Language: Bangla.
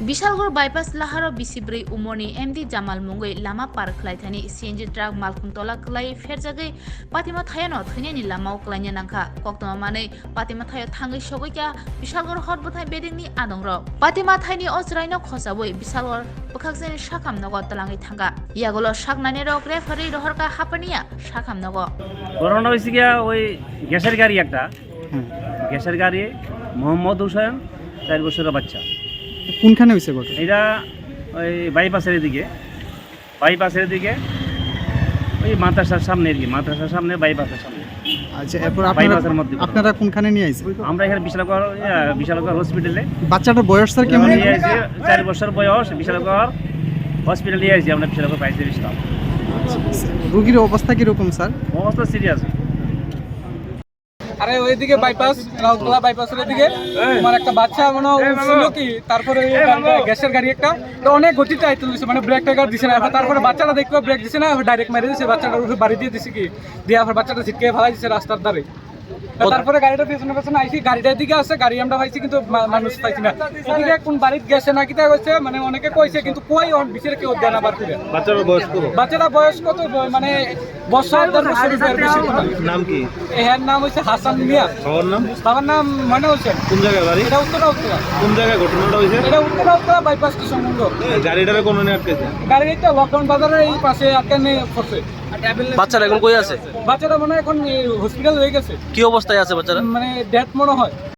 বিশালগড় বাইপাস লাহারো বিসিব্रै উমরনি এমডি জামাল মুঙ্গৈ লামা পার খ্লাইথানি সিএনজি ট্রাক মালখুমতলা ক্লাই ফেরজাগৈ পাতিমা থায়ানো থৈনানি লামাও ক্লাইnya nangkha koktoma manei patima thayo thangui sogoi Bishalgarh হটবথাই বেদিংনি আদংর পাতিমা থাইনি অজরাইনো খসাবই বিশালগড় বখাকজেনি সাকামনগর তলাঙ্গি থাঙ্গা ইয়াগুলো সাকনানি রক রেফারি রহরকা হাপানিয়া সাকামনগ ঘটনা হয়েছে গিয়া ওই গ্যাসের গাড়ি একটা গ্যাসের গাড়ি মোহাম্মদ হুসেন 4 বছরের বাচ্চা। কোনখানে হয়েছে ঘটনা? এটা ওই বাইপাসের দিকে ওই মাদ্রাসার সামনে আর কি, মাদ্রাসার সামনে বাইপাসের সামনে। আচ্ছা, এরপর বাইপাসের মধ্যে আপনারা কোনখানে নিয়ে আইছেন? আমরা এখানে বিশালগড় হসপিটালে। বাচ্চাটার বয়স স্যার কেমন? 4 বছর বয়স। বিশালগড় হসপিটালে নিয়ে আসছি আমরা, বিশালগড় পাইছে ইসলাম। রোগীর অবস্থা কিরকম স্যার? অবস্থা সিরিয়াস। আরে ওইদিকে বাইপাস রাউতলা বাইপাসের দিকে আমার একটা বাচ্চা মনে ছিল কি, তারপরে গ্যাসের গাড়ি একটা তো অনেক গতিতে আইতে দিছে, মানে ব্রেক টাকার দিছে না। তারপরে বাচ্চাটা দেখবে ব্রেক দিছে না, ডাইরেক্ট মেরে দিছে, বাচ্চাটার উপরে বাড়ি দিয়ে দিছে কি দিয়ে বাচ্চাটা ছিটকে ফেলাই দিছে রাস্তার ধারে। তারপরে গাড়িটা পেছনে আইসি, গাড়িটার দিকে আছে, গাড়ি আমরা পাইছি কিন্তু মানুষ পাইছি না। এদিকে কোন বাড়িতে গেছে না কিতা কইছে, মানে অনেকে কইছে কিন্তু কই বিচারে কেউ দেয় না বার করে। বাচ্চাটা বয়স কত, মানে বছর 10 বছরের বেশি। নাম কি? এর নাম হচ্ছে হাসান মিয়া। বাবার নাম মনে হচ্ছে। কোন জায়গায় বাড়ি? এটা উত্তরা। কোন জায়গায় ঘটনাটা হয়েছে? এটা উত্তরা বাইপাস স্টেশন বন্ধ। গাড়িটারে কোন নিয়ে আটকেছে? গাড়িটা লকডাউন বাজারের এই পাশে আটকানে পড়ছে। বাচ্চারা এখন কই আছে? বাচ্চাটা মনে হয় এখন হসপিটাল হয়ে গেছে। কি অবস্থায় আছে বাচ্চারা? মানে ডেথ মনে হয়।